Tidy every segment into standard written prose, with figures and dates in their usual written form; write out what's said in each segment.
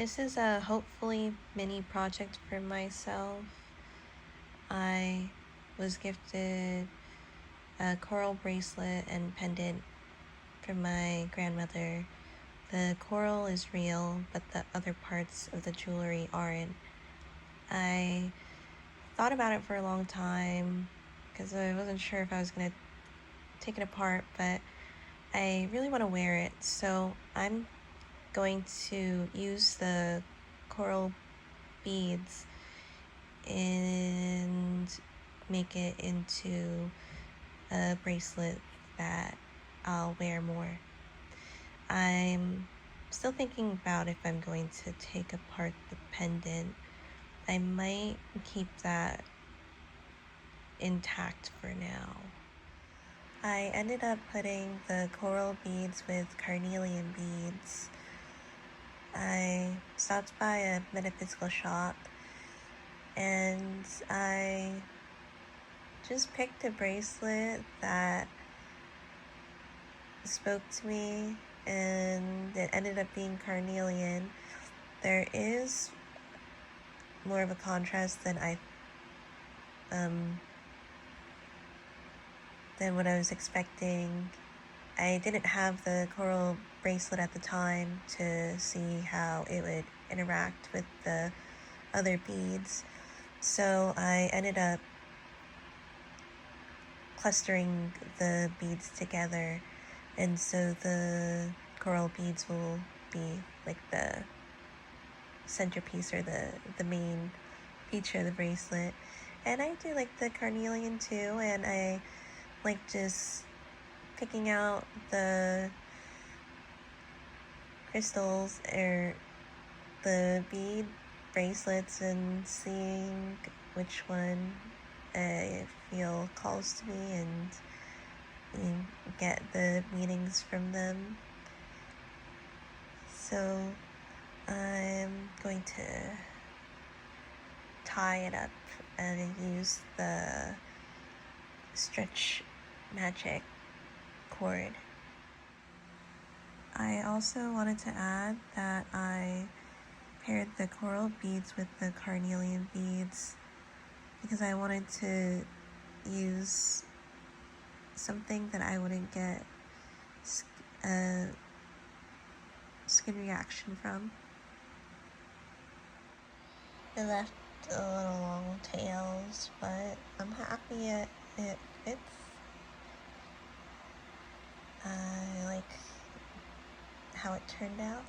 This is a hopefully mini project for myself. I was gifted a coral bracelet and pendant from my grandmother. The coral is real, but the other parts of the jewelry aren't. I thought about it for a long time because I wasn't sure if I was going to take it apart, but I really want to wear it, so I'm going to use the coral beads and make it into a bracelet that I'll wear more. I'm still thinking about if I'm going to take apart the pendant. I might keep that intact for now. I ended up putting the coral beads with carnelian beads. I stopped by a metaphysical shop and I just picked a bracelet that spoke to me, and it ended up being carnelian. There is more of a contrast than than what I was expecting. I didn't have the coral bracelet at the time to see how it would interact with the other beads, so I ended up clustering the beads together, and so the coral beads will be like the centerpiece or the main feature of the bracelet. And I do like the carnelian too, and I like just picking out the crystals or the bead bracelets and seeing which one I feel calls to me, and get the meanings from them. So I'm going to tie it up and use the stretch magic cord. I also wanted to add that I paired the coral beads with the carnelian beads because I wanted to use something that I wouldn't get a skin reaction from. It left a little long tails, but I'm happy it fits. I like how it turned out.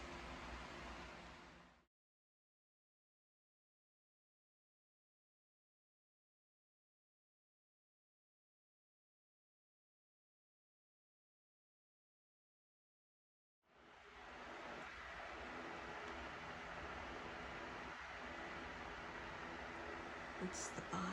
It's the bottom.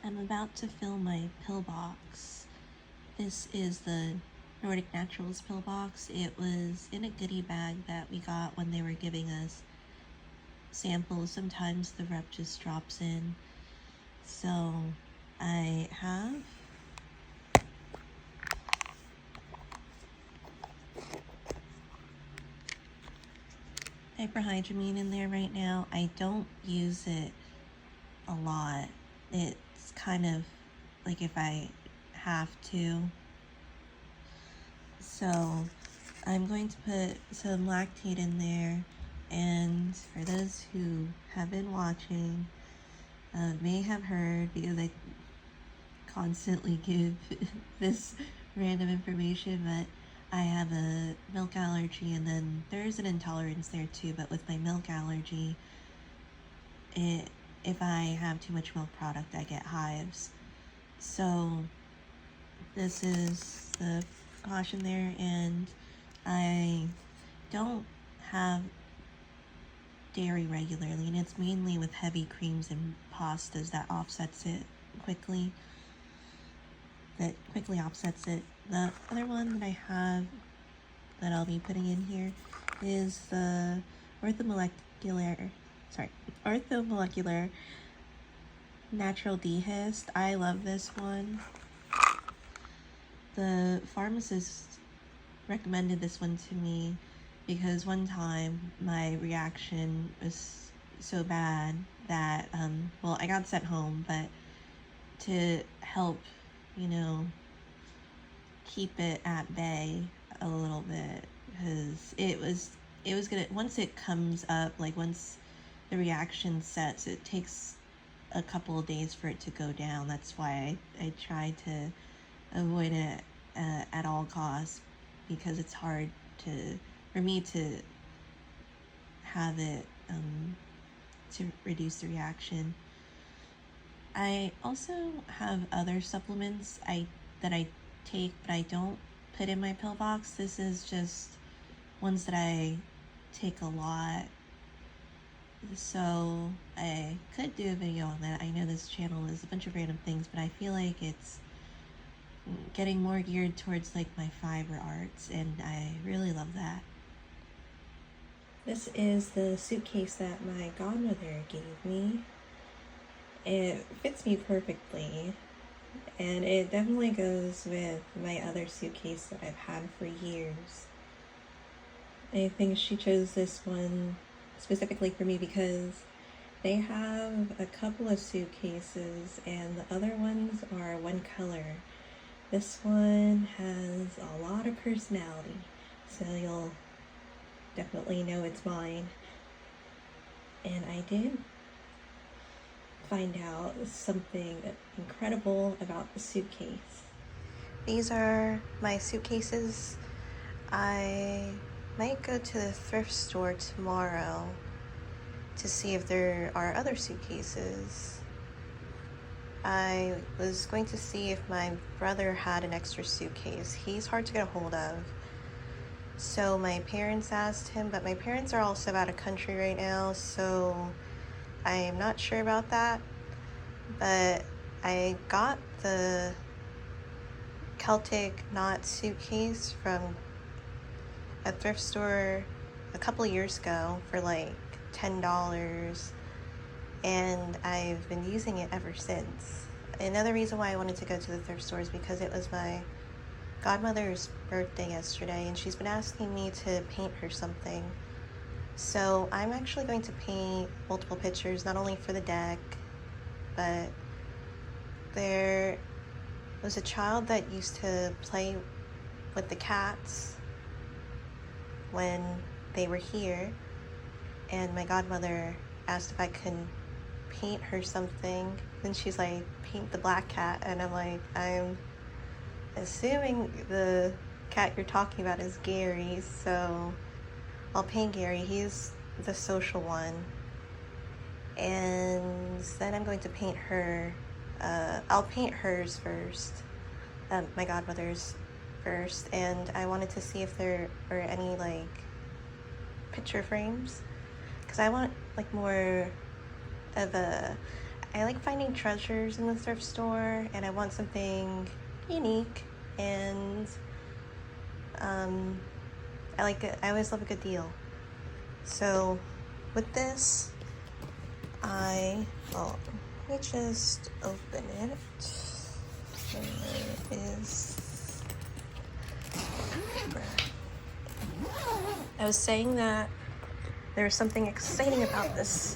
I'm about to fill my pillbox. This is the Nordic Naturals pill box. It was in a goodie bag that we got when they were giving us samples. Sometimes the rep just drops in. So I have hyperhydramine in there right now. I don't use it a lot. It's kind of like if I have to. So I'm going to put some lactate in there, and for those who have been watching, may have heard, because I constantly give this random information, but I have a milk allergy, and then there's an intolerance there too. But with my milk allergy, if I have too much milk product, I get hives. So this is the caution there, and I don't have dairy regularly, and it's mainly with heavy creams and pastas that offsets it quickly. That quickly offsets it. The other one that I have that I'll be putting in here is the orthomolecular natural dehyst. I love this one. The pharmacist recommended this one to me because one time my reaction was so bad that well, I got sent home, but to help, you know, keep it at bay a little bit, because it was gonna, once it comes up, like once the reaction sets, it takes a couple of days for it to go down. That's why I try to avoid it at all costs, because it's hard for me to have it to reduce the reaction. I also have other supplements that I take, but I don't put in my pill box. This is just ones that I take a lot. So I could do a video on that. I know this channel is a bunch of random things, but I feel like it's getting more geared towards like my fiber arts, and I really love that. This is the suitcase that my godmother gave me. It fits me perfectly, and it definitely goes with my other suitcase that I've had for years. I think she chose this one specifically for me because they have a couple of suitcases and the other ones are one color. This one has a lot of personality, so you'll definitely know it's mine. And I did find out something incredible about the suitcase. These are my suitcases. I might go to the thrift store tomorrow to see if there are other suitcases. I was going to see if my brother had an extra suitcase. He's hard to get a hold of. So my parents asked him, but my parents are also out of country right now, so I'm not sure about that. But I got the Celtic knot suitcase from a thrift store a couple years ago for like $10, and I've been using it ever since. Another reason why I wanted to go to the thrift store is because it was my godmother's birthday yesterday, and she's been asking me to paint her something. So I'm actually going to paint multiple pictures, not only for the deck, but there was a child that used to play with the cats when they were here, and my godmother asked if I could paint her something. Then she's like, paint the black cat, and I'm like, I'm assuming the cat you're talking about is Gary, so I'll paint Gary. He's the social one. And then I'm going to paint her. I'll paint hers first, my godmother's first, and I wanted to see if there are any like picture frames, because I want like more of a, I like finding treasures in the thrift store, and I want something unique. And I always love a good deal. So with this, let me just open it. There it is. I was saying that there's something exciting about this.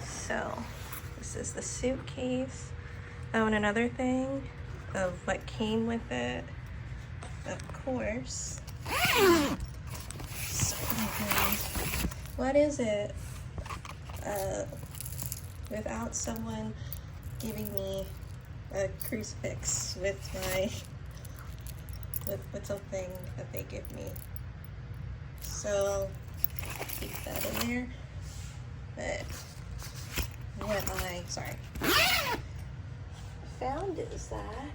So this is the suitcase. Oh, and another thing of what came with it, of course. What is it? Without someone giving me a crucifix with something that they give me. So keep that in there. But what I found is that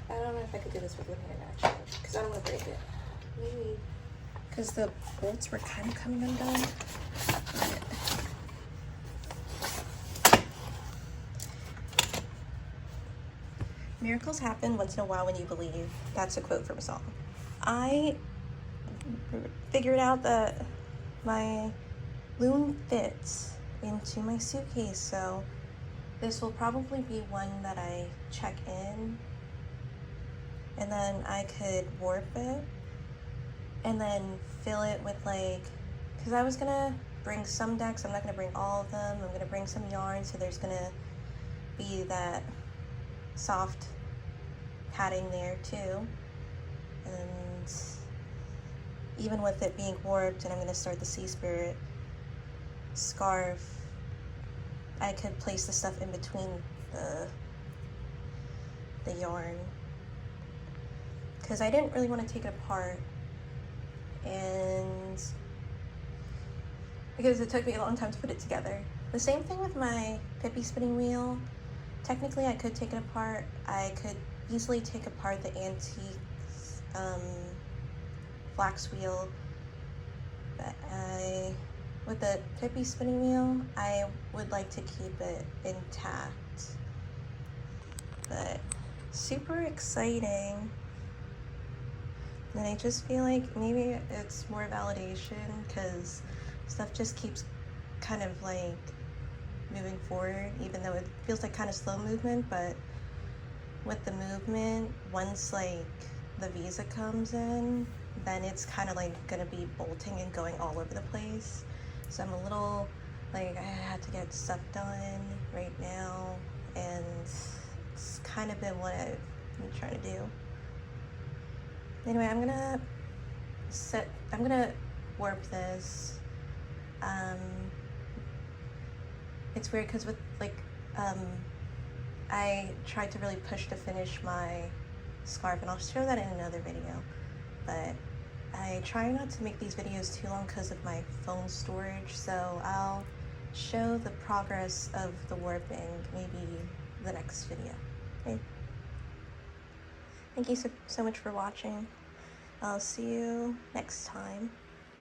I don't know if I could do this with one hand actually, because I don't want to break it. Maybe because the bolts were kind of coming undone. Miracles happen once in a while when you believe. That's a quote from a song. I figured out that my loom fits into my suitcase, so this will probably be one that I check in, and then I could warp it and then fill it with because I was gonna bring some decks. I'm not gonna bring all of them. I'm gonna bring some yarn, so there's gonna be that soft padding there too. And even with it being warped, and I'm gonna start the Sea Spirit scarf, I could place the stuff in between the yarn, because I didn't really want to take it apart, and because it took me a long time to put it together. The same thing with my Pippi spinning wheel. Technically I could take it apart. I could easily take apart the antique flax wheel, but with the Pippi spinning wheel, I would like to keep it intact. But super exciting. And I just feel like maybe it's more validation, because stuff just keeps kind of moving forward, even though it feels like kind of slow movement. But with the movement, once the visa comes in, then it's kind of gonna be bolting and going all over the place. So I'm a little I had to get stuff done right now, and it's kind of been what I've been trying to do. Anyway, I'm gonna warp this. It's weird because with I tried to really push to finish my scarf, and I'll show that in another video, but I try not to make these videos too long because of my phone storage, so I'll show the progress of the warping maybe the next video. Okay. Thank you so much for watching. I'll see you next time.